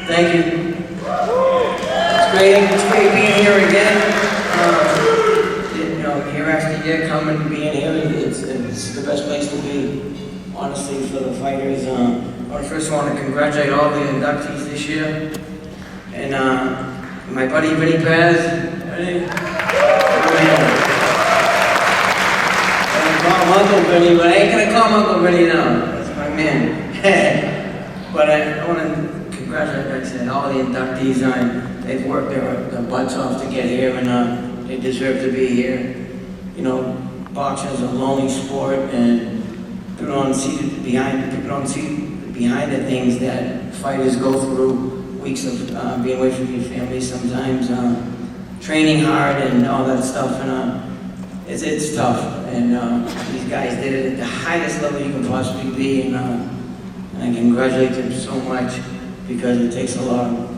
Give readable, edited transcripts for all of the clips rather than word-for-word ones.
Thank you. It's great being here again. Year after year, coming, being here, it's the best place to be, honestly, for the fighters. I first want to congratulate all the inductees this year. And my buddy Vinny Paz. I call him Uncle Vinny, but I ain't gonna call him Uncle Vinny now. That's my man. But I want to congratulate, like I said, all the inductees. They've worked their butts off to get here, and they deserve to be here. You know, boxing is a lonely sport, and people don't see behind the things that fighters go through. Weeks of being away from your family, sometimes training hard and all that stuff, and it's tough. And these guys did it at the highest level you can possibly be, and I congratulate them so much, because it takes a lot of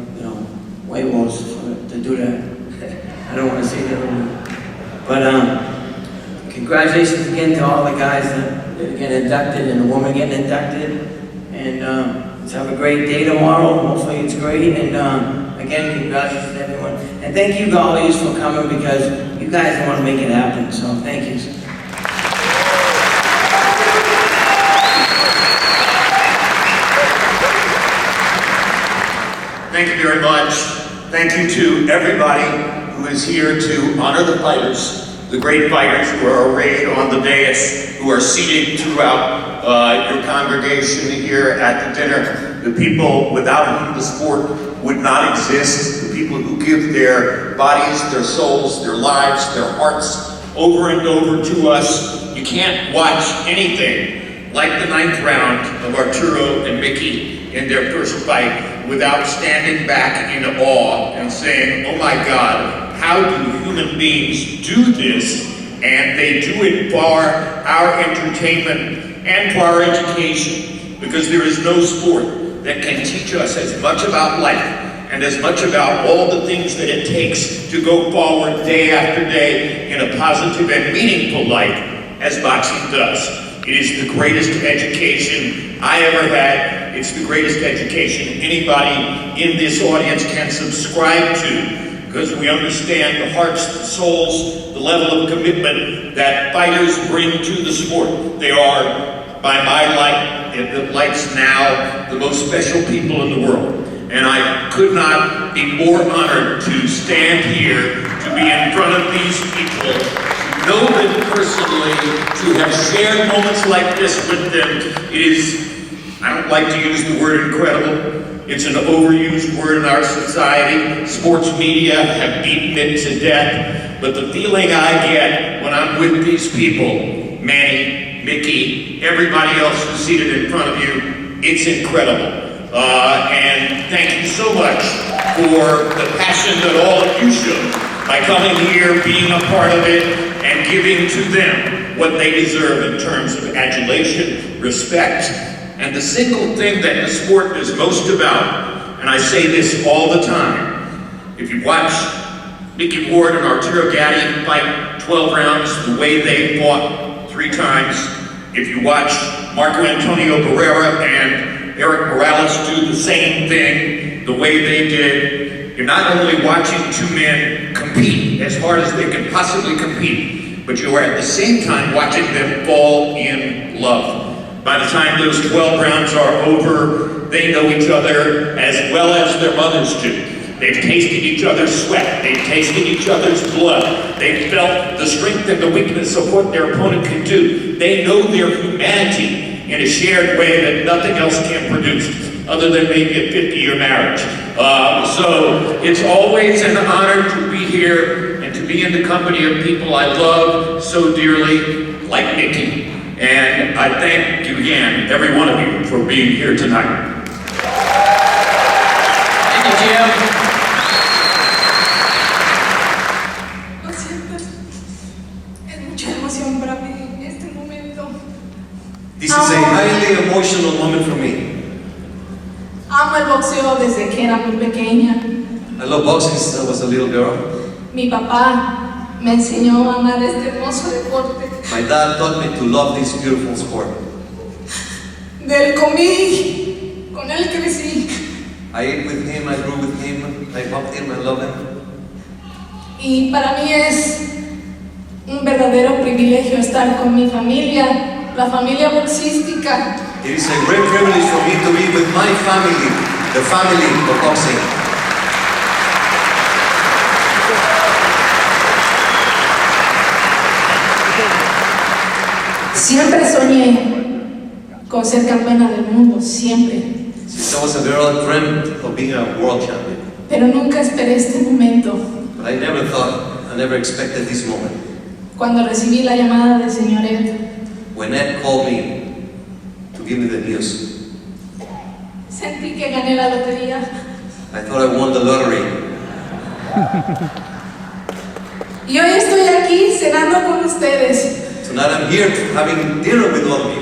white walls to do that. I don't want to say that, but congratulations again to all the guys that get inducted and the woman getting inducted, and let's have a great day tomorrow. Hopefully it's great, and again, congratulations to everyone, and thank you guys for coming, because you guys want to make it happen, so thank you. Thank you very much. Thank you to everybody who is here to honor the fighters, the great fighters who are arrayed on the dais, who are seated throughout your congregation here at the dinner, the people without whom the sport would not exist, the people who give their bodies, their souls, their lives, their hearts over and over to us. You can't watch anything like the 9th round of Arturo and Mickey in their first fight without standing back in awe and saying, oh my God, how do human beings do this? And they do it for our entertainment and for our education, because there is no sport that can teach us as much about life and as much about all the things that it takes to go forward day after day in a positive and meaningful life as boxing does. It is the greatest education I ever had. It's the greatest education anybody in this audience can subscribe to, because we understand the hearts, the souls, the level of commitment that fighters bring to the sport. They are, by my lights now, the most special people in the world. And I could not be more honored to stand here, to be in front of these people, to know them personally, to have shared moments like this with them. It is, I don't like to use the word incredible. It's an overused word in our society. Sports media have beaten it to death. But the feeling I get when I'm with these people, Manny, Mickey, everybody else who's seated in front of you, it's incredible. And thank you so much for the passion that all of you showed by coming here, being a part of it, and giving to them what they deserve in terms of adulation, respect, and the single thing that the sport is most about, and I say this all the time, if you watch Mickey Ward and Arturo Gatti fight 12 rounds the way they fought 3 times, if you watch Marco Antonio Barrera and Eric Morales do the same thing the way they did, you're not only watching 2 men compete as hard as they can possibly compete, but you are at the same time watching them fall in love. By the time those 12 rounds are over, they know each other as well as their mothers do. They've tasted each other's sweat. They've tasted each other's blood. They've felt the strength and the weakness of what their opponent can do. They know their humanity in a shared way that nothing else can produce, other than maybe a 50-year marriage. So it's always an honor to be here and to be in the company of people I love so dearly, like Mickey. And I thank you again, every one of you, for being here tonight. Thank you, Jim. Lo siento, es mucha emoción para mí este momento. This is a highly emotional moment for me. Amo el boxeo desde que era muy pequeña. I love boxing since I was a little girl. Mi papá me enseñó a amar este hermoso deporte. My dad taught me to love this beautiful sport. De él comí, con él crecí. I ate with him, I grew with him, I hugged him, I love him. Y para mí es un verdadero privilegio estar con mi familia, la familia boxística. It is a great privilege for me to be with my family, the family of boxing. Siempre soñé con ser campeona del mundo, siempre. Since I was a girl, I dreamt of being a world champion. Pero nunca esperé este momento. But I never thought, I never expected this moment. Cuando recibí la llamada del señor Ed, When Ed called me to give me the news, sentí que gané la lotería. I thought I won the lottery. Y hoy estoy aquí cenando con ustedes, Tonight I'm here having dinner with all of you.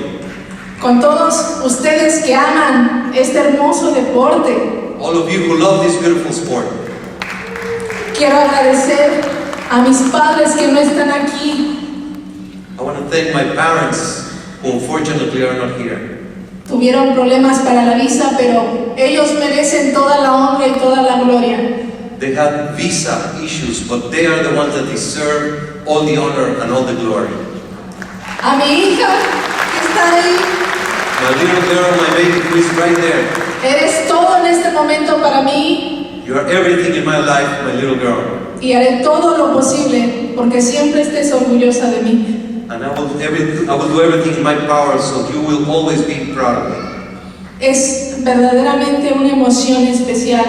con todos ustedes que aman este hermoso deporte. All of you who love this beautiful sport. Quiero agradecer a mis padres que no están aquí. I want to thank my parents who unfortunately are not here. Tuvieron problemas para la visa, pero ellos merecen toda la honra y toda la gloria. They had visa issues, but they are the ones that deserve all the honor and all the glory. A mi hija que está ahí, My little girl, my baby, who is right there. eres todo en este momento para mí You are everything in my life, my little girl. y haré todo lo posible porque siempre estés orgullosa de mí. And I will do everything in my power so you will always be proud of me. Es verdaderamente una emoción especial.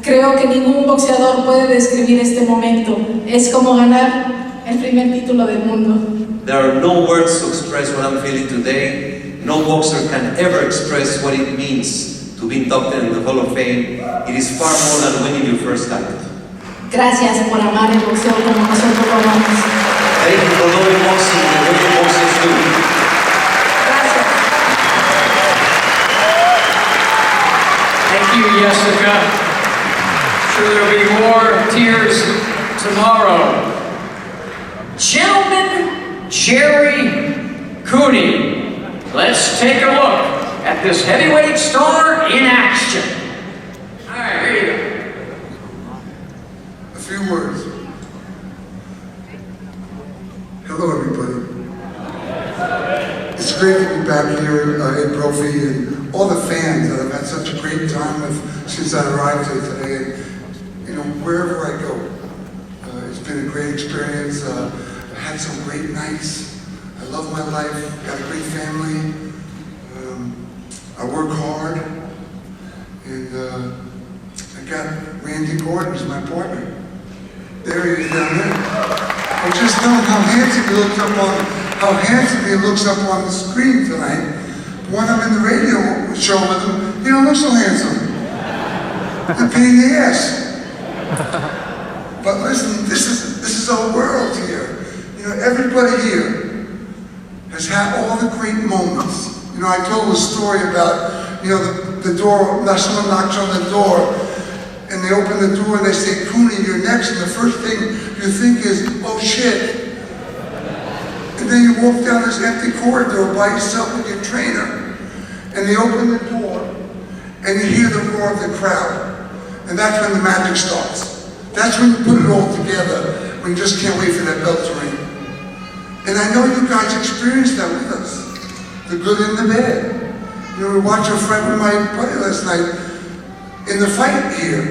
Creo que ningún boxeador puede describir este momento. Es como ganar el primer título del mundo. There are no words to express what I'm feeling today. No boxer can ever express what it means to be inducted in the Hall of Fame. It is far more than winning your first title. Gracias por amar el boxeo como nosotros lo amamos. Thank you for loving boxing and what the boxers do. Gracias. Thank you, Jessica. Sure there'll be more tears tomorrow. Gentleman, Gerry Cooney. Let's take a look at this heavyweight star in action. All right, here you go. A few words. Hello, everybody. It's great to be back here in Brophy and all the fans that I've had such a great time with since I arrived here today. And, you know, wherever I go, it's been a great experience. I've had some great nights. I love my life. Got a great family. I work hard, and I got Randy Gordon as my partner. There he is down there. I just know how handsome he looks up on the screen tonight. When I'm in the radio show with him, he don't look so handsome. The pain in the ass. But listen, this is our world here. You know, everybody here has had all the great moments. You know, I told a story about, you know, the door, someone knocks on the door, and they open the door and they say, Cooney, you're next, and the first thing you think is, oh shit. And then you walk down this empty corridor by yourself with your trainer, and they open the door, and you hear the roar of the crowd. And that's when the magic starts. That's when you put it all together, when you just can't wait for that bell to ring. And I know you guys experienced that with us. The good and the bad. You know, we watched a friend with my buddy last night in the fight here.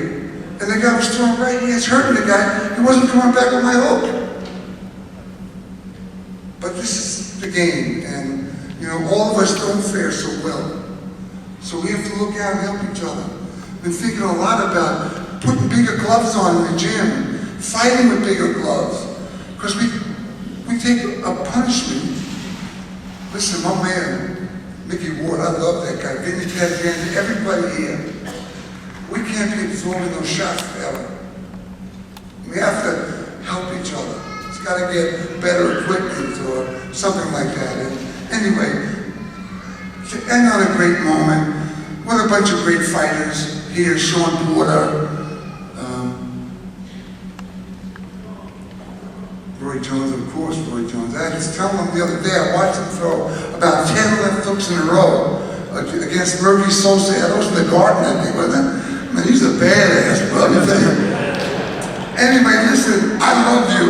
And the guy was throwing right hands, hurting the guy. He wasn't coming back with my hook. But this is the game, and you know, all of us don't fare so well. So we have to look out and help each other. Been thinking a lot about putting bigger gloves on in the gym, fighting with bigger gloves. Because we take a punishment. Listen, my man, Mickey Ward, I love that guy. Vinny Pacquiao, everybody here. We can't be absorbing those shots forever. We have to help each other. It's got to get better equipment or something like that. And anyway, to end on a great moment, what a bunch of great fighters here, Sean Porter, Roy Jones, of course, Roy Jones. I was telling him the other day, I watched him throw about 10 left hooks in a row against Murphy Sosa. Those in the garden, I think, wasn't it? listen, I love you.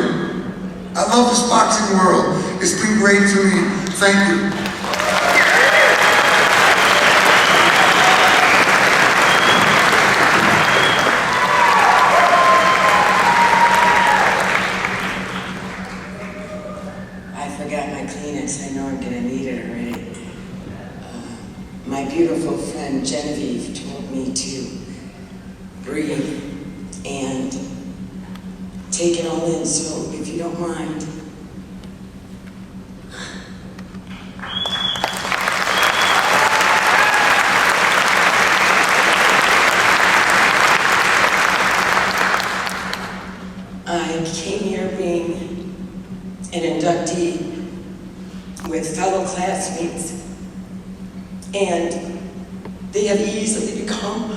I love this boxing world. It's been great to me. Thank you. I forgot my Kleenex. I know I'm gonna need it already. My beautiful friend Genevieve told me to breathe and take it all in, so if you don't mind. I came here being an inductee with fellow classmates, and they have easily become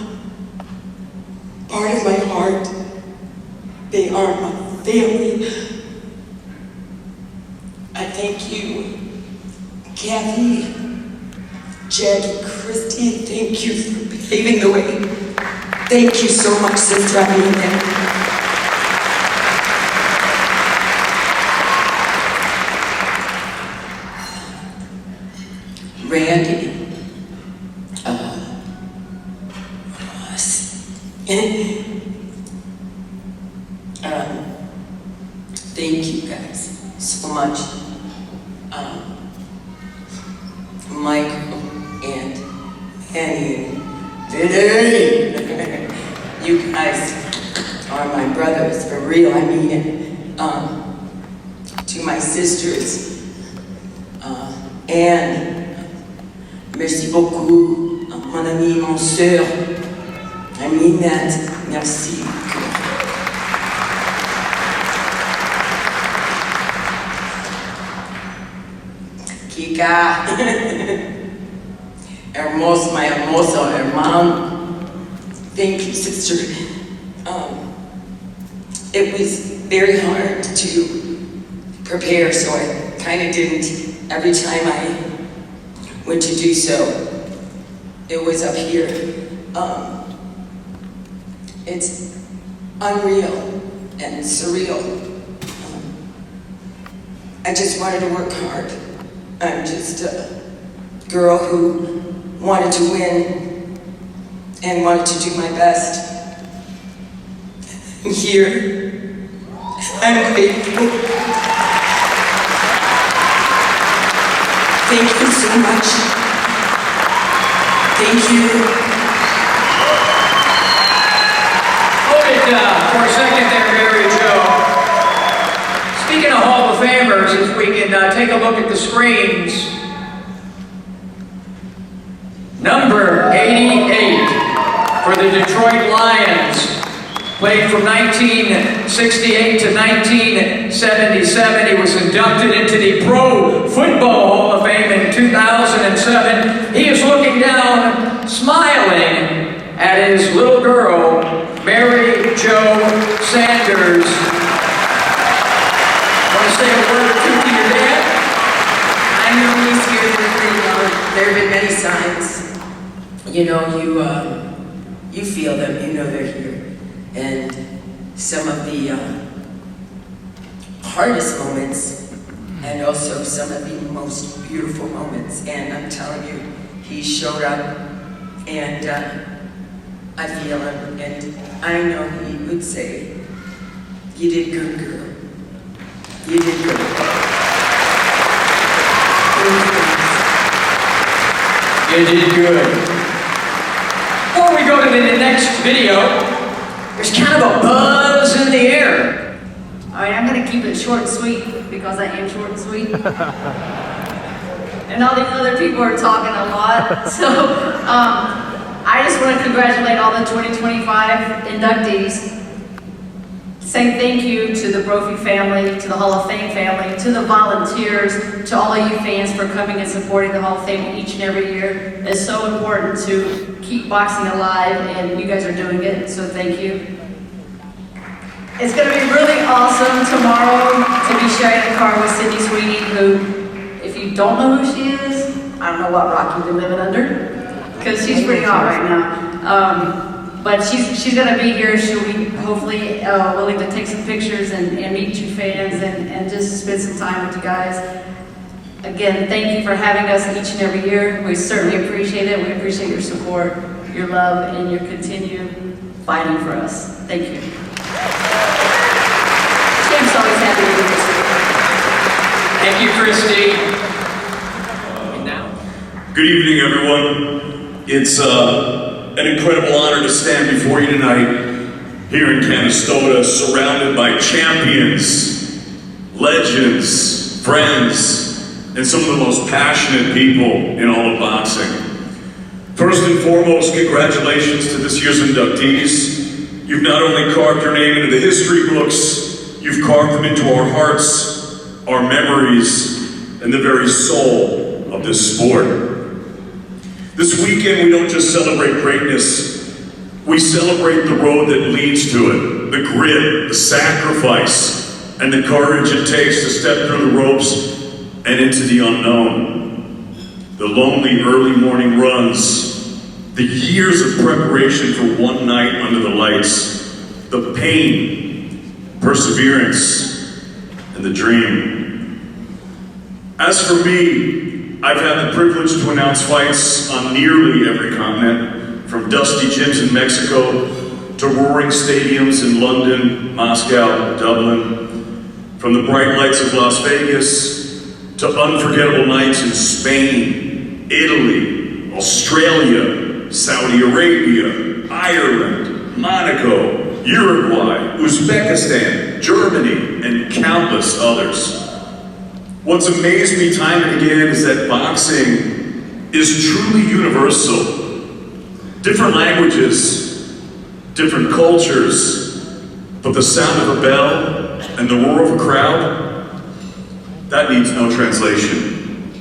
part of my heart. They are my family. I thank you, Kathy, Jackie, Christy, thank you for paving the way. Thank you so much, sister. I mean that. Randy, thank you guys so much. Michael and Manny, you guys are my brothers, for real, I mean it. To my sisters, Anne, merci beaucoup, mon ami, mon sœur, I mean that, merci. Kika, hermoso, my hermoso hermano, thank you, sister. It was very hard to prepare, so I kind of didn't every time I went to do so. It was up here. It's unreal and surreal. I just wanted to work hard. I'm just a girl who wanted to win and wanted to do my best. Here, I'm grateful. Thank you so much. Thank you. Hold it for a second there, Mary Jo. Speaking of Hall of Famers, if we can take a look at the screens. Number 88 for the Detroit Lions. Played from 1968 to 1977. He was inducted into the Pro Football Hall of Fame in 2007. He is looking down, smiling at his little girl, Mary Jo Sanders. Want to say a word or two to your dad? I know he's here for me. There have been many signs. You know, you feel them, you know they're here. And some of the hardest moments, and also some of the most beautiful moments. And I'm telling you, he showed up, and I feel him, and I know he would say, "You did good, girl. You did good." You did good. Before we go to the next video, there's kind of a buzz in the air. All right, I'm going to keep it short and sweet because I am short and sweet. And all these other people are talking a lot. So I just want to congratulate all the 2025 inductees. Say thank you to the Brophy family, to the Hall of Fame family, to the volunteers, to all of you fans for coming and supporting the Hall of Fame each and every year. It's so important to keep boxing alive, and you guys are doing it, so thank you. It's going to be really awesome tomorrow to be sharing the car with Sydney Sweeney, who, if you don't know who she is, I don't know what rock you've been living under, because she's pretty hot right now. But she's gonna be here. She'll be hopefully willing to take some pictures and meet you fans and just spend some time with you guys. Again, thank you for having us each and every year. We certainly appreciate it. We appreciate your support, your love, and your continued fighting for us. Thank you. Champ's always happy to be with us. Thank you, Christy. And now? Good evening, everyone. It's an incredible honor to stand before you tonight here in Canastota, surrounded by champions, legends, friends, and some of the most passionate people in all of boxing. First and foremost, congratulations to this year's inductees. You've not only carved your name into the history books, you've carved them into our hearts, our memories, and the very soul of this sport. This weekend, we don't just celebrate greatness, we celebrate the road that leads to it, the grit, the sacrifice, and the courage it takes to step through the ropes and into the unknown. The lonely early morning runs, the years of preparation for one night under the lights, the pain, perseverance, and the dream. As for me, I've had the privilege to announce fights on nearly every continent, from dusty gyms in Mexico to roaring stadiums in London, Moscow, Dublin, from the bright lights of Las Vegas to unforgettable nights in Spain, Italy, Australia, Saudi Arabia, Ireland, Monaco, Uruguay, Uzbekistan, Germany, and countless others. What's amazed me time and again is that boxing is truly universal. Different languages, different cultures, but the sound of a bell and the roar of a crowd, that needs no translation.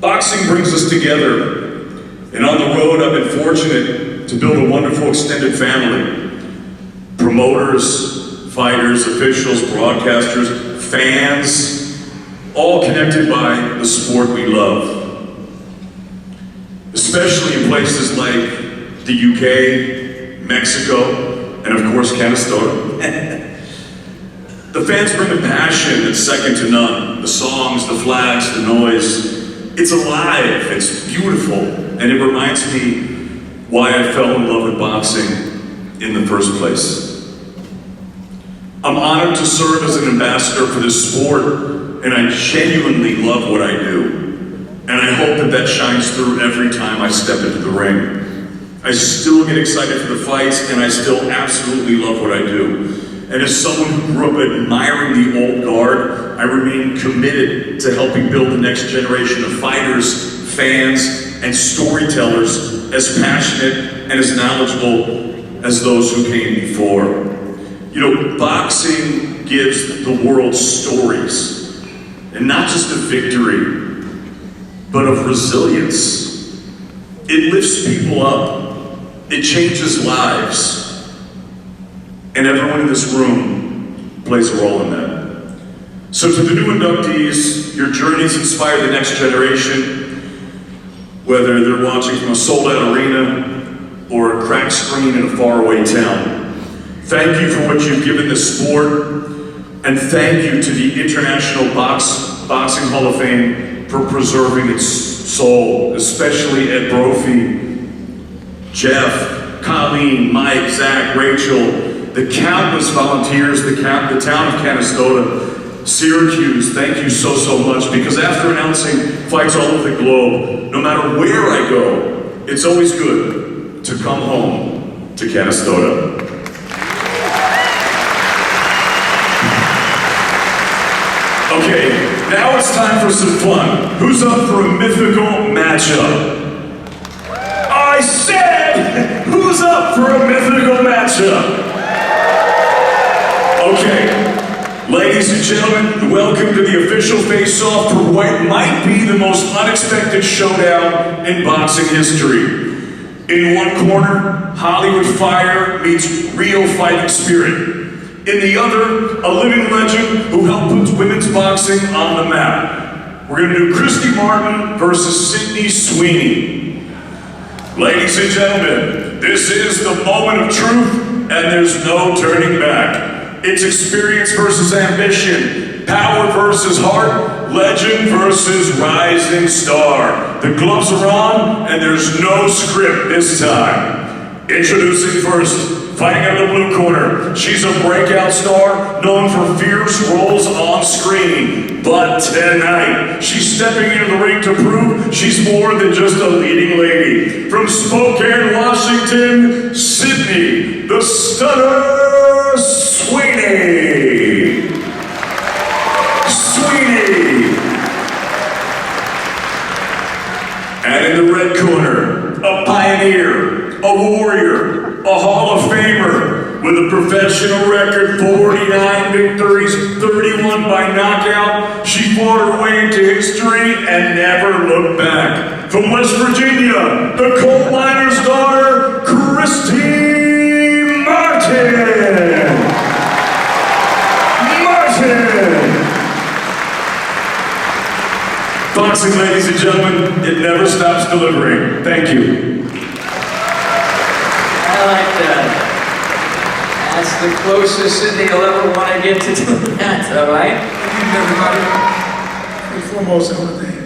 Boxing brings us together, and on the road I've been fortunate to build a wonderful extended family. Promoters, fighters, officials, broadcasters, fans, all connected by the sport we love. Especially in places like the UK, Mexico, and of course Canastota. The fans bring a passion that's second to none. The songs, the flags, the noise. It's alive, it's beautiful, and it reminds me why I fell in love with boxing in the first place. I'm honored to serve as an ambassador for this sport, and I genuinely love what I do. And I hope that that shines through every time I step into the ring. I still get excited for the fights, and I still absolutely love what I do. And as someone who grew up admiring the old guard, I remain committed to helping build the next generation of fighters, fans, and storytellers as passionate and as knowledgeable as those who came before. You know, boxing gives the world stories. And not just of victory, but of resilience. It lifts people up. It changes lives. And everyone in this room plays a role in that. So to the new inductees, your journeys inspire the next generation, whether they're watching from a sold-out arena or a cracked screen in a faraway town. Thank you for what you've given the sport. And thank you to the International Boxing Hall of Fame for preserving its soul, especially Ed Brophy, Jeff, Colleen, Mike, Zach, Rachel, the countless volunteers, the town of Canastota, Syracuse, thank you so, so much, because after announcing fights all over the globe, no matter where I go, it's always good to come home to Canastota. Okay, now it's time for some fun. Who's up for a mythical matchup? I said, who's up for a mythical matchup? Okay, ladies and gentlemen, welcome to the official face-off for what might be the most unexpected showdown in boxing history. In one corner, Hollywood fire meets real fighting spirit. In the other, a living legend who helped put women's boxing on the map. We're going to do Christy Martin versus Sydney Sweeney. Ladies and gentlemen, This is the moment of truth, and there's no turning back. It's experience versus ambition, power versus heart, legend versus rising star. The gloves are on, and there's no script this time. Introducing first, fighting out of the blue corner, she's a breakout star known for fierce roles on screen. But tonight, she's stepping into the ring to prove she's more than just a leading lady. From Spokane, Washington, Sydney, the Stunner Sweeney. Sweeney. And in the red corner, a pioneer, a warrior, a Hall of Famer with a professional record, 49 victories, 31 by knockout. She fought her way into history and never looked back. From West Virginia, the coal miner's daughter, Christy Martin. Boxing, ladies and gentlemen, it never stops delivering. Thank you. I like that. That's the closest Sydney will ever want to get to doing that, all right? Thank you, everybody. First and foremost, I want to thank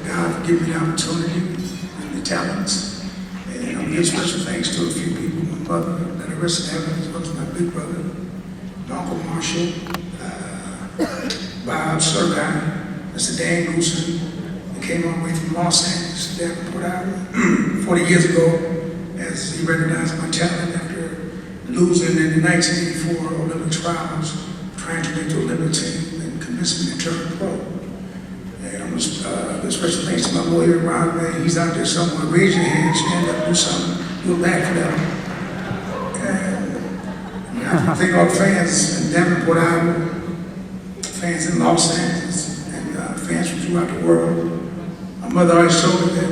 God for giving me the opportunity and the talents. And I'm going to give special thanks to a few people. My mother, that the rest of heaven, as well as my big brother, my Uncle Marshall, Bob Sergai, Mr. Dan Goosen. He came all the way from Los Angeles, Davenport, Iowa, 40 years ago, as he recognized my talent after losing in the 1984 Olympic trials, trying to make the Olympic team and convinced me to turn pro. And I'm just, special thanks to my lawyer, Ron Ray. He's out there somewhere. Raise your hand, stand up, do something, do a back for them. And I thank all the fans in Davenport, Iowa, fans in Los Angeles, and fans from throughout the world. My mother always told me that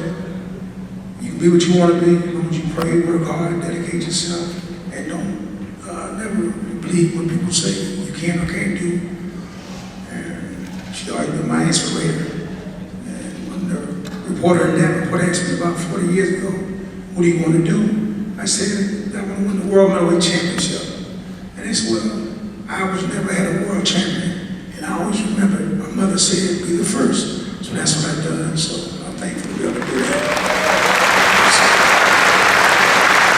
you can be what you want to be, as long as you pray, work hard, dedicate yourself, and don't never believe what people say you can or can't do. And she always been my inspirator. And when the reporter in Davenport asked me about 40 years ago, what do you want to do? I said, I want to win the world middleweight championship. And they said, well, I was never had a world champion. And I always remember my mother said, be the first. So that's what I've done. So I'm thankful to be able to do that.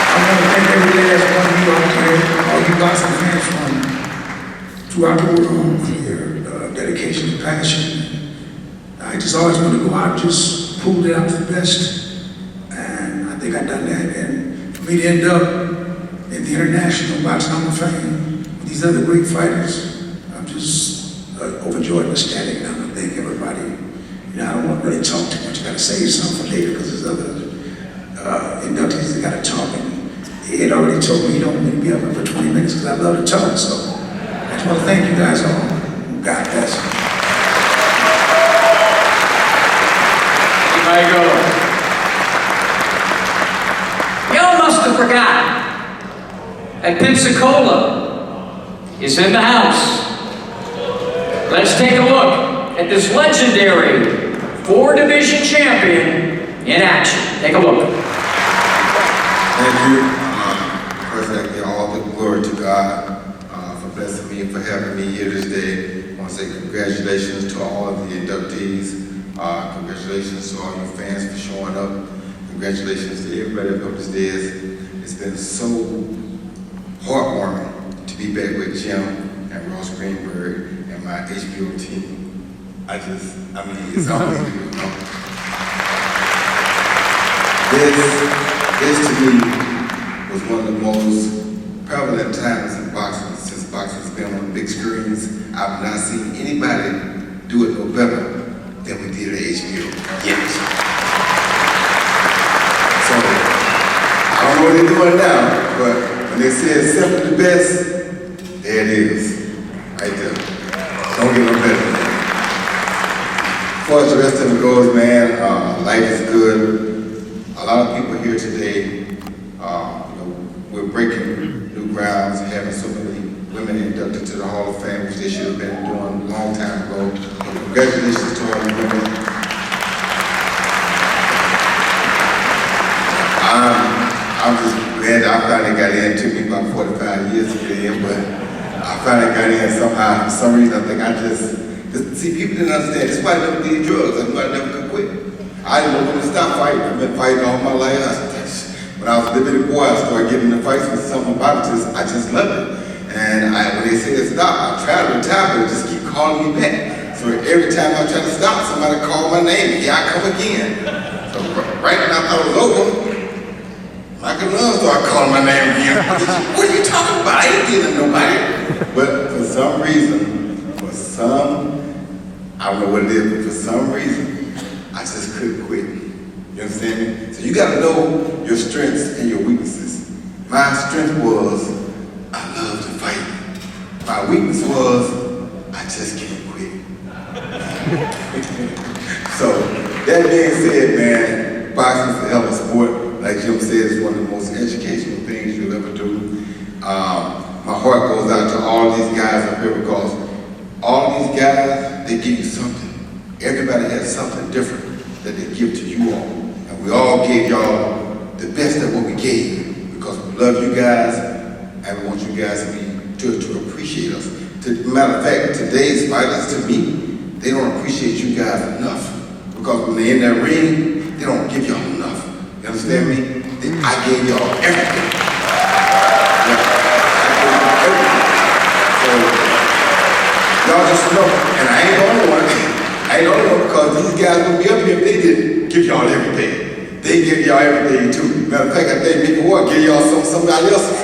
I want to thank every last one of you out there, all you boxing fans from throughout the world, for your dedication and passion. I just always want to go out and just prove that I'm the best. And I think I've done that. And for me to end up in the International Boxing Hall of Fame with these other great fighters, I'm just overjoyed and ecstatic. And I want to thank everybody. You know, I don't want to really talk too much. I got to save something for later because there's other inductees that got to talk. And he had already told me he don't want me to be up there for 20 minutes because I love to talk. So I just want to thank you guys all. God bless you. Here I go. Y'all must have forgotten that Pensacola is in the house. Let's take a look at this legendary 4-division champion in action. Take a look. Thank you. First, I give all the glory to God for blessing me and for having me here this day. I want to say congratulations to all of the inductees. Congratulations to all you fans for showing up. Congratulations to everybody up the stairs. It's been so heartwarming to be back with Jim and Ross Greenberg and my HBO team. It's always good. This to me was one of the most prevalent times in boxing since boxing's been on the big screens. I've not seen anybody do it no better than we did at HBO. Yes. So, I don't know what they're doing now, but when they said seven the best, there it is. Right there. Don't get no better than that. As far as the rest of it goes, man, life is good. A lot of people here today, we're breaking new grounds, having so many women inducted to the Hall of Fame, which they should have been doing a long time ago. But congratulations to all the women. I'm just glad I finally got in. It took me about 45 years to get in, but I finally got in somehow. For some reason, I think I just see, people didn't understand. This is why I never did drugs. That's why I never could quit. I didn't know when to stop fighting. I've been fighting all my life. When I was a little boy, I started getting in the fights with something about it. I just loved it. And when they said stop, I tried to retire, but it just keep calling me back. So every time I try to stop, somebody called my name. Here I come again. So right when I thought it was over, Michael Nunn started calling my name again. What are you talking about? I ain't dealing with nobody. But for some reason, I don't know what it is, but for some reason, I just couldn't quit. You understand me? So you gotta know your strengths and your weaknesses. My strength was, I love to fight. My weakness was, I just can't quit. So, that being said, man, boxing is a hell of a sport. Like Jim said, it's one of the most educational things you'll ever do. My heart goes out to all these guys up here because all these guys, they give you something. Everybody has something different that they give to you all. And we all gave y'all the best of what we gave because we love you guys and we want you guys to appreciate us. Matter of fact, today's fighters, to me, they don't appreciate you guys enough because when they're in that ring, they don't give y'all enough. You understand me? I gave y'all everything. So, y'all just know, and I ain't the only one. I ain't the only one because these guys would be up here if they didn't give y'all everything. They give y'all everything too. Matter of fact, I think Mythical give y'all somebody else's.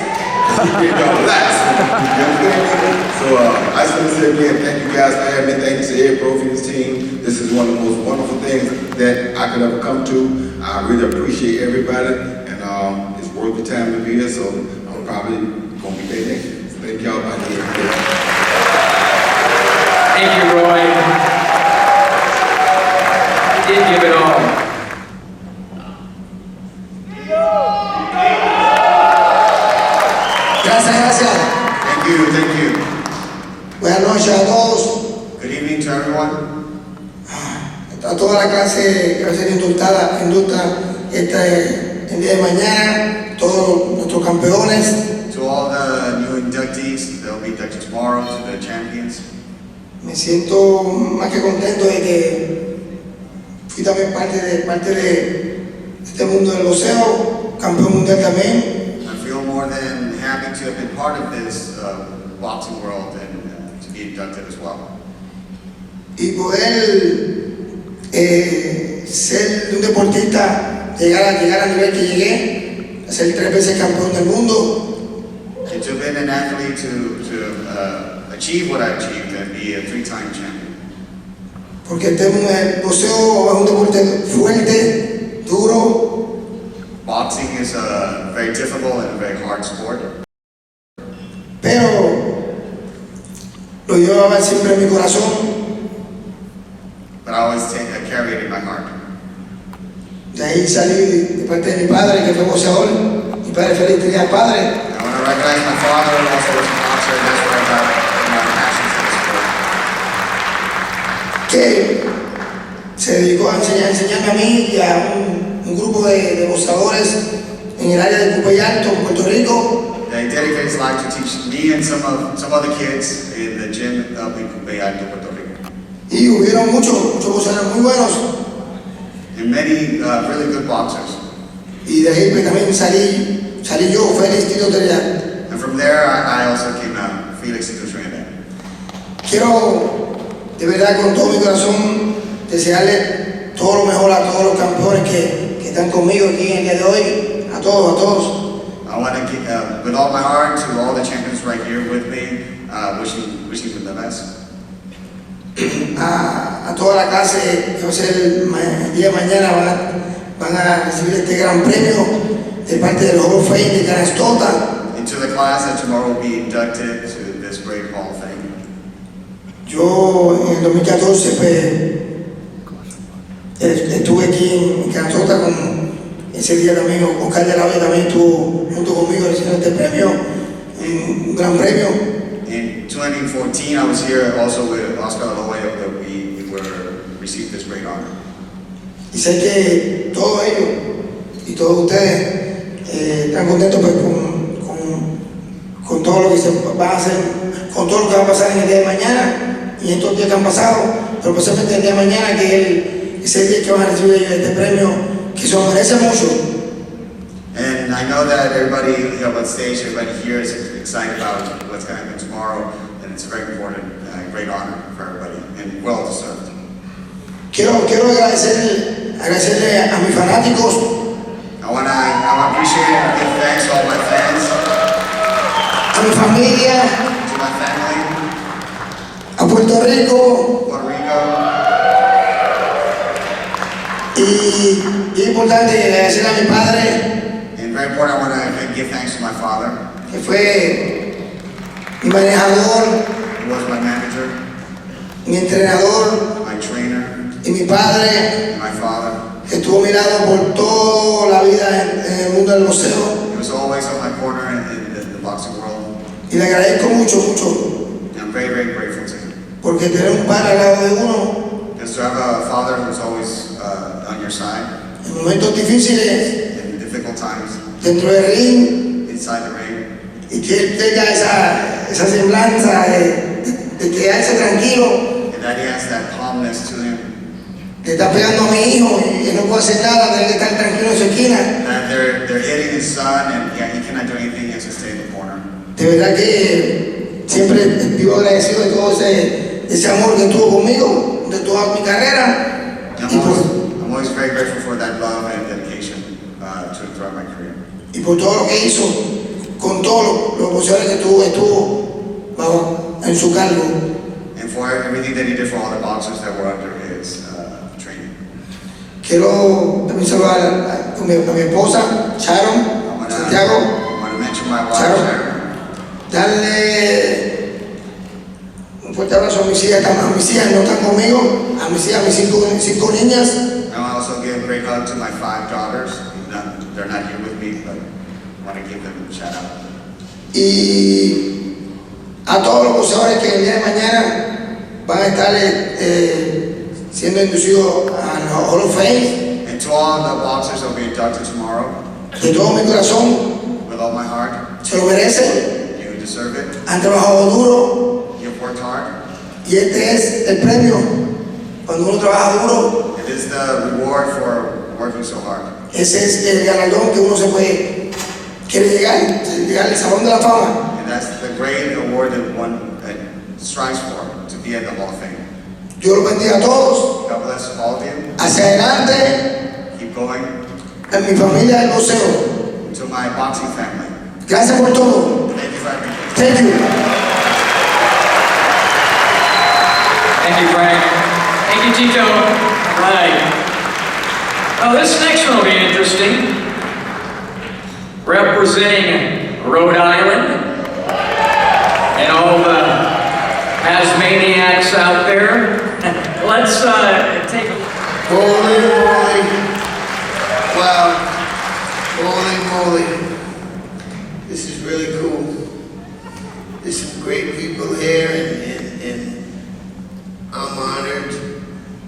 He gave y'all lots. You understand me? So I just want to say again, thank you guys for having me. Thank you to Ed Brophy and his team. This is one of the most wonderful things that I could ever come to. I really appreciate everybody, and it's worth the time to be here. So I'm probably gonna be there next year. So thank y'all for being here. Thank you, Roy. You did give it all. Gracias. Thank you. Buenas noches a todos. Good evening to everyone. A toda la clase que va a ser inducta el día de mañana, todos nuestros campeones. To all the new inductees, they'll be inducted tomorrow, to the champions. Me siento más que contento de que fui también parte de este mundo del boxeo, campeón mundial también. I feel more than happy to have been part of this boxing world and to be inducted as well. Y poder ser un deportista, llegar al nivel que llegué, ser 3 veces campeón del mundo. And to have been an athlete, to achieve what I achieved and be a 3-time champion. Porque el boxeo es un deporte fuerte, duro. Boxing is a very difficult and a very hard sport. Pero lo llevaba siempre en mi corazón. But I always carry it in my heart. De ahí salí de parte de mi padre, que fue boxeador. Mi padre fue el padre. And when I recognized my father also was a boxer, that's where I got my passion for the sport. Que se dedicó a enseñarme a mí y a un grupo de boxeadores en el área de Cupey Alto, en Puerto Rico. He dedicated his life to teach me and some other kids in the gym of Cupey Alto, Puerto Rico. Y hubieron muchos boxeadores muy buenos. And many really good boxers. Y de ahí también salí yo, Félix Tito Trinidad. And from there, I also came out, Felix Tito Trinidad. Quiero, de verdad, con todo mi corazón, desearle todo lo mejor a todos los campeones que están conmigo aquí en el día de hoy, a todos. I want to give, with all my heart, to all the champions right here with me, wishing them the best. A toda la clase que va a ser el día de mañana van a recibir este gran premio de parte del Hall of Fame de Canastota. And to the class that tomorrow will be inducted to this great Hall of Fame. Yo en el 2014 estuve aquí en Canastota con ese día también. Oscar de la Hoya también estuvo junto conmigo recibiendo este premio, un gran premio. In 2014, I was here also with Oscar de la Hoya that we received this great honor. Y sé que todos ellos y todos ustedes tan contento pues, con todo lo que se va a hacer, con todo lo que va a pasar en el día de mañana y en estos días que han pasado, pero especialmente el día de mañana, que es el día que van a recibir este premio, que se lo merece mucho. And I know that everybody on stage, everybody here is excited about what's going to happen tomorrow, and it's a very important, great honor for everybody, and well deserved. Quiero agradecerle a mis fanáticos. I want to appreciate and give thanks to all my fans, a mi familia, to my family, a Puerto Rico, Puerto Rico, y importante agradecerle a mi padre, and very important, I want to give thanks to my father, que fue mi manejador, who was my manager, mi entrenador, my trainer, y mi padre, and my father. que estuvo a mi lado por toda la vida en el mundo del boxeo. He was always on my corner in the boxing world. Y le agradezco mucho, mucho, And I'm very, very grateful to him. porque tener un padre al lado de uno Because to have a father who's always on your side en momentos difíciles, in difficult times, dentro del ring, inside the ring, y que él tenga esa semblanza de quedarse tranquilo, and that he has that calmness to him, le está pegando a mi hijo y no puede hacer nada, tiene que estar tranquilo en su esquina. and they're hitting his son, and yeah, he cannot do anything, he has to stay in the corner. De verdad que siempre vivo agradecido de todo ese amor que tuvo conmigo, de toda mi carrera. I'm always very grateful for that love and dedication throughout my career. Y por todo lo que hizo, con todos los boxeadores que estuvo en su cargo. And for everything that he did for all the boxers that were under his training. Quiero también saludar a mi esposa, Sharon, Santiago. I want to mention my wife, Sharon. Darle un fuerte abrazo a mis hijas no están conmigo, a mis 5 niñas. I want to also give a great hug to my 5 daughters. They're not here with me, but I want to give them a shout out. Y a todos los boxeadores que el día de mañana van a estar siendo inducidos a la Hall of Fame. And to all the boxers that will be inducted tomorrow, De todo mi corazón, with all my heart, se lo merecen. you deserve it. Han trabajado duro You've worked hard. y este es el premio. Cuando uno trabaja duro, It is the reward for working so hard. ese es el galardón que uno quiere llegar al Salón de la Fama. And that's the great award that one strives for, to be in the Hall of Fame. Dios los bendiga a todos. God bless all of you. Hacia adelante, Keep going. en mi familia del boxeo. To my boxing family. Gracias por todo. Thank you for everything. Thank you. Thank you, Frank. Thank you, Tito. Right. Well, this next one will be interesting. Representing Rhode Island and all the Tasmaniacs out there. Let's take a look. Holy moly. Wow. Holy moly. This is really cool. There's some great people here and I'm honored.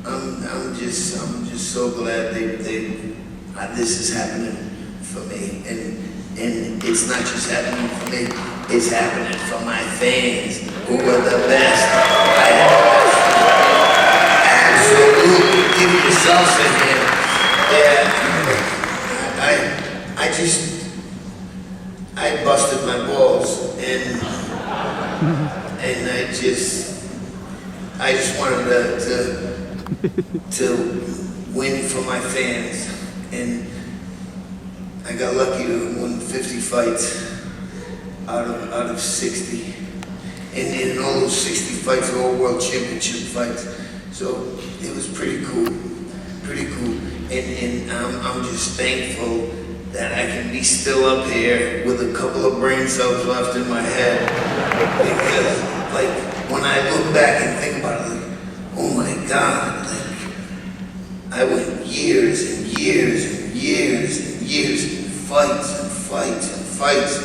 I'm just so glad this is happening for me. And it's not just happening for me, it's happening for my fans who are the best. I absolutely give yourselves a hand. I busted my balls and I just wanted to win for my fans, and I got lucky to win 50 fights out of 60, and in all those 60 fights are all world championship fights. So it was pretty cool, and I'm just thankful that I can be still up here with a couple of brain cells left in my head, because like when I look back and think about it, like, oh my God, like I went years and years and years and years and fights and fights and fights.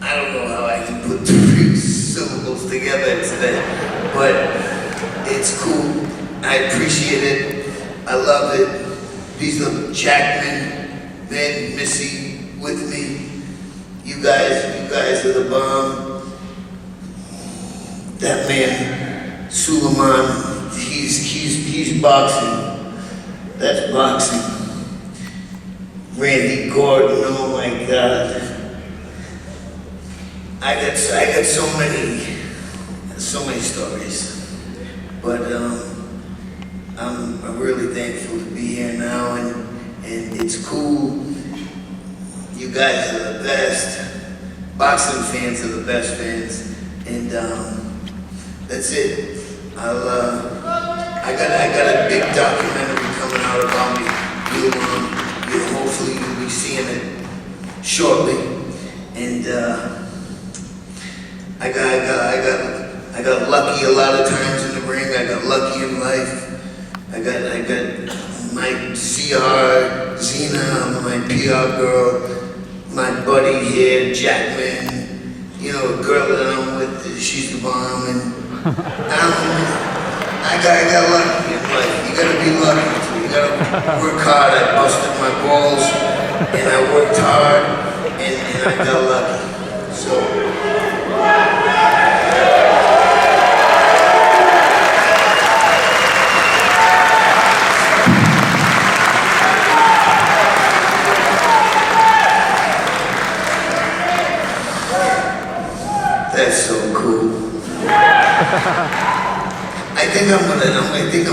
I don't know how I can put 3 syllables together today, but it's cool. I appreciate it. I love it. These are Jackman, then Missy, with me. You guys are the bomb. That man, Suleiman, he's boxing. That's boxing. Randy Gordon, oh my God. I got so many stories. But I'm really thankful to be here now, and it's cool. You guys are the best. Boxing fans are the best fans, and that's it. I got a big documentary coming out about me. Hopefully you'll be seeing it shortly, and I got lucky a lot of times in the ring. I got lucky in life. I got my CR, Zena, my PR girl, my buddy here, Jackman, you know, a girl that I'm with, she's the bomb, and I got lucky in life. You gotta be lucky too. You gotta work hard. I busted my balls, and I worked hard, and I got lucky. So. That's so cool. I think I'm gonna, I don't know, I think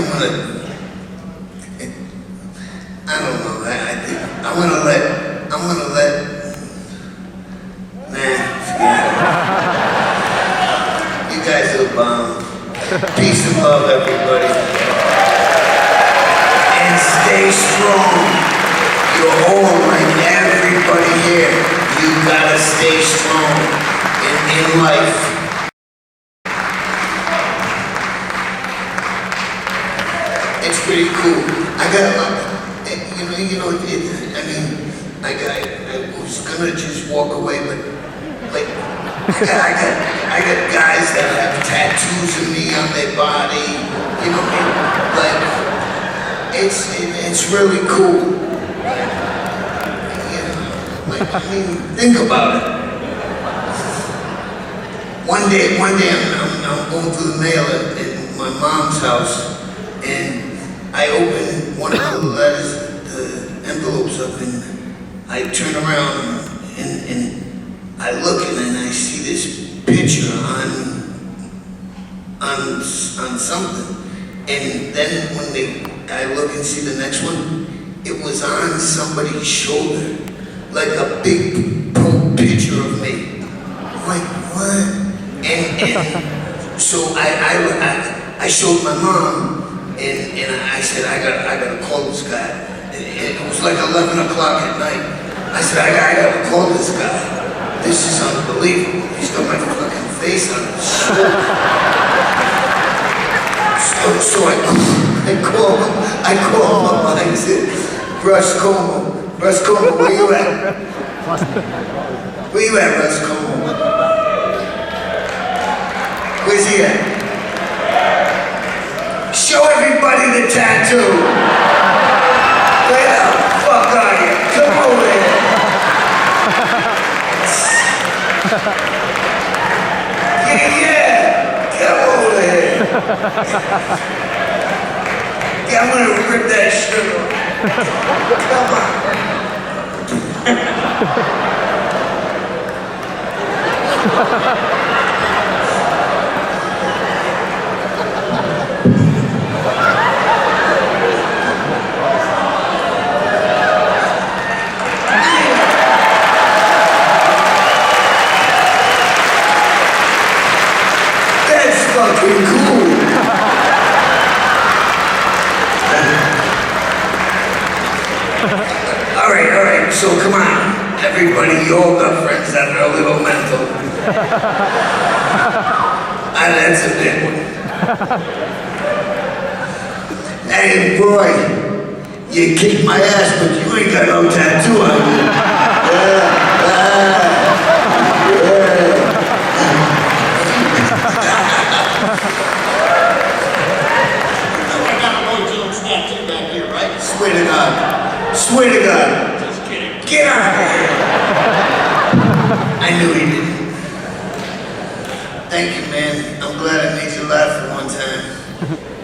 I'm gonna let, forget it. You guys are the bomb. Peace and love, everybody. And stay strong. You're all like everybody here. You gotta stay strong in life. It's pretty cool. I got a lot, I was gonna just walk away, but like, I got guys that have tattoos of me on their body, you know, like, it's really cool. Think about it. One day I'm going through the mail at my mom's house, and I open one of the letters, the envelopes up, and I turn around and I look and I see this picture on something, and then when I look and see the next one, it was on somebody's shoulder, like a big picture of me. I'm like, what? And so I showed my mom, and I said, I gotta call this guy. And it was like 11 o'clock at night. I said, I gotta call this guy. This is unbelievable. He's got my fucking face on his shoulder. So I call him. I said, Russ Como, where you at? Where you at, Russ Como? Where's he at? Show everybody the tattoo. Where the fuck are you? Come over here. Yeah. Come over here. Yeah, I'm gonna rip that shit off. Come on. Fucking cool. All right, so come on. Everybody, you all got friends that are a little mental. That's a big one. Hey, boy, you kicked my ass, but you ain't got no tattoo on you. Swear to God. Just kidding. Get out of here. Thank you, man. I'm glad I made you laugh for one time.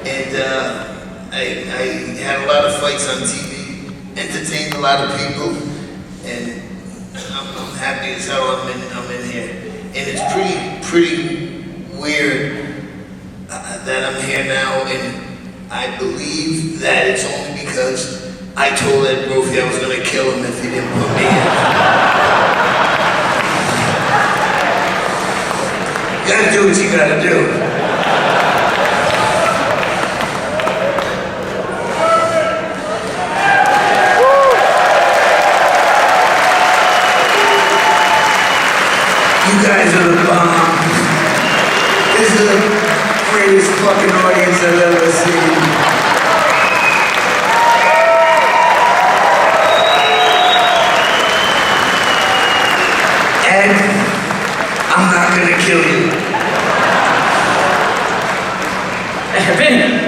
And I had a lot of fights on TV, entertained a lot of people, and I'm happy as hell I'm in here. And it's pretty weird that I'm here now, and I believe that it's only because I told Ed Brophy I was going to kill him if he didn't put me in. You gotta do what you gotta do. You guys are the bomb. This is the greatest fucking audience I've ever seen. And I'm not gonna kill you.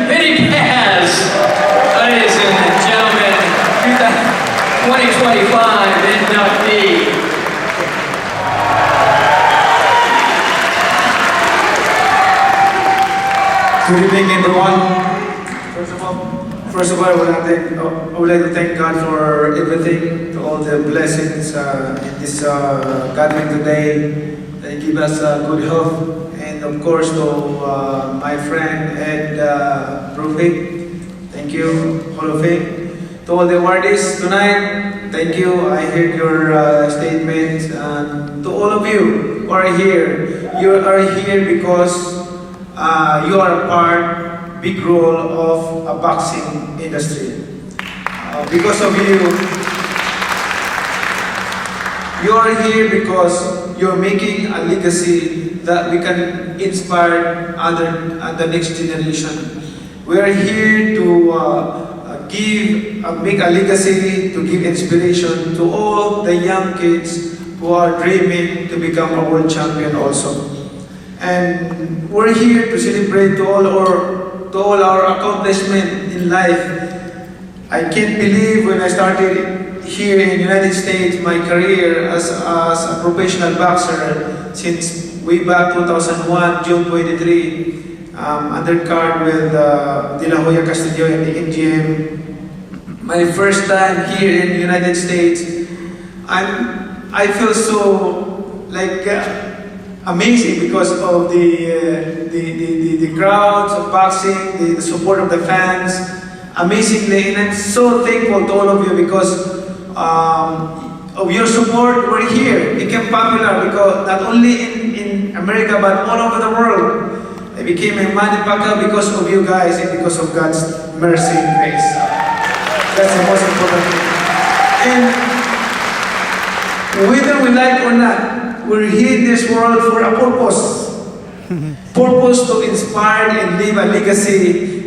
Vinny Paz, ladies and gentlemen, 2025 inductee. Good evening, everyone. First of all, I would like to thank God for everything, to all the blessings in this gathering today. That give us good health, and of course to my friend Ed Brophy. Thank you, Hall of Fame. To all the awardees tonight, thank you. I heard your statements. To all of you who are here, you are here because you are a part, big role of a boxing industry. Because of you, you are here because you're making a legacy that we can inspire the next generation. We are here to make a legacy, to give inspiration to all the young kids who are dreaming to become a world champion also. And we're here to celebrate to all our accomplishment in life. I can't believe when I started here in the United States, my career as a professional boxer since way back 2001, June 23, undercard with De La Hoya Castillo in the MGM. My first time here in the United States, I feel so like amazing because of the crowds of boxing, the support of the fans. Amazingly, and I'm so thankful to all of you because of your support. We're here, became popular because not only in America but all over the world. I became a Manny Pacquiao because of you guys and because of God's mercy and grace. That's the most important thing. And whether we like or not, we're here in this world for a purpose. Purpose to inspire and leave a legacy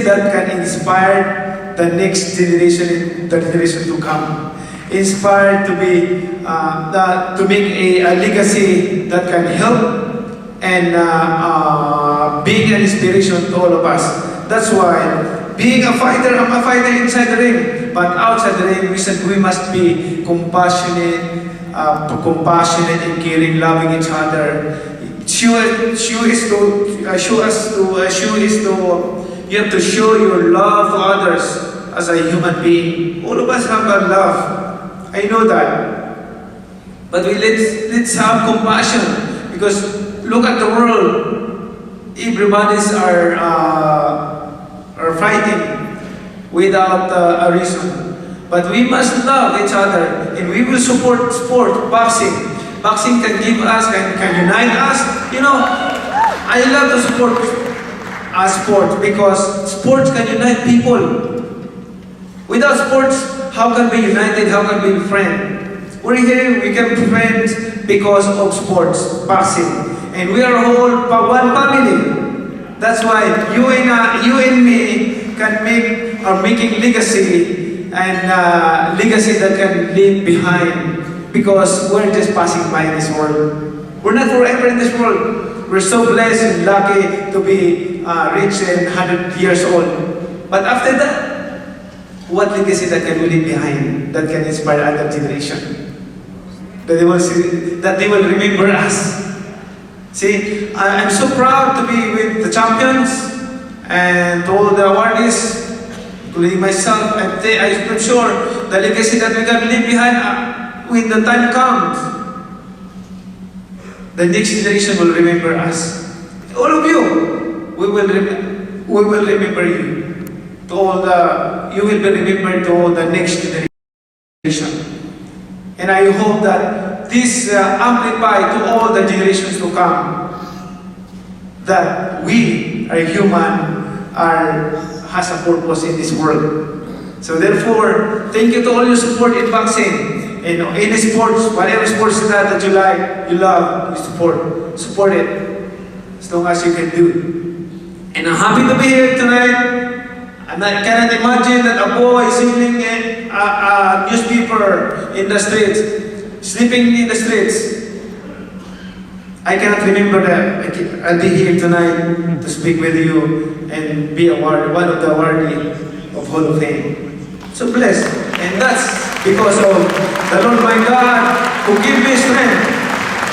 that can inspire the next generation, the generation to come. Inspired to be, to make a legacy that can help and being an inspiration to all of us. That's why, being a fighter, I'm a fighter inside the ring, but outside the ring, we must be compassionate and caring, loving each other. You have to show your love to others as a human being. All of us have that love. I know that. But let's have compassion, because look at the world. Everybody's are fighting without a reason. But we must love each other, and we will support sport, boxing. Boxing can give us, can unite us. You know, I love to support sport because sports can unite people. Without sports, how can we be united? How can we be friends? We're here, we can be friends because of sports, boxing. And we are all one family. That's why you and me are making legacy, and legacy that can leave behind. Because we're just passing by in this world. We're not forever in this world. We're so blessed and lucky to be rich and 100 years old. But after that, what legacy that can we leave behind that can inspire other generation? That they will remember us. See, I'm so proud to be with the champions and all the awardees, including myself. I'm sure the legacy that we can leave behind when the time comes, the next generation will remember us. All of you, we will remember you. You will be remembered to all the next generation. And I hope that this amplify to all the generations to come, that we are human, has a purpose in this world. So therefore, thank you to all your support in boxing, in any sports, whatever sports that you like, you love, you support it, as long as you can do. And I'm happy to be here tonight. I cannot imagine that a boy selling a newspaper in the streets, sleeping in the streets. I cannot remember that. I'll be here tonight to speak with you and be one of the awardees of Hall of Fame. So blessed. And that's because of the Lord my God who give me strength,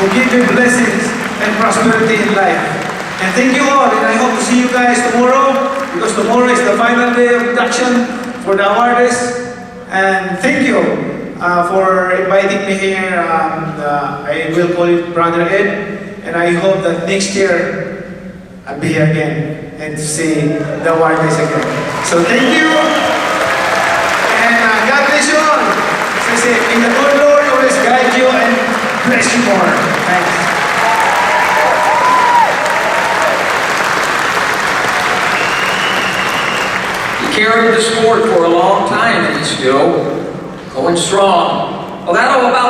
who give me blessings and prosperity in life. And thank you all, and I hope to see you guys tomorrow, because tomorrow is the final day of induction for the awardees. And thank you for inviting me here. I will call it Brother Ed, and I hope that next year I'll be here again and to see the awardees again. So thank you, and God bless you all. As I say, in the good Lord always guide you and bless you more. Thanks. Carried the sport for a long time, and he's still going strong. Well, that'll about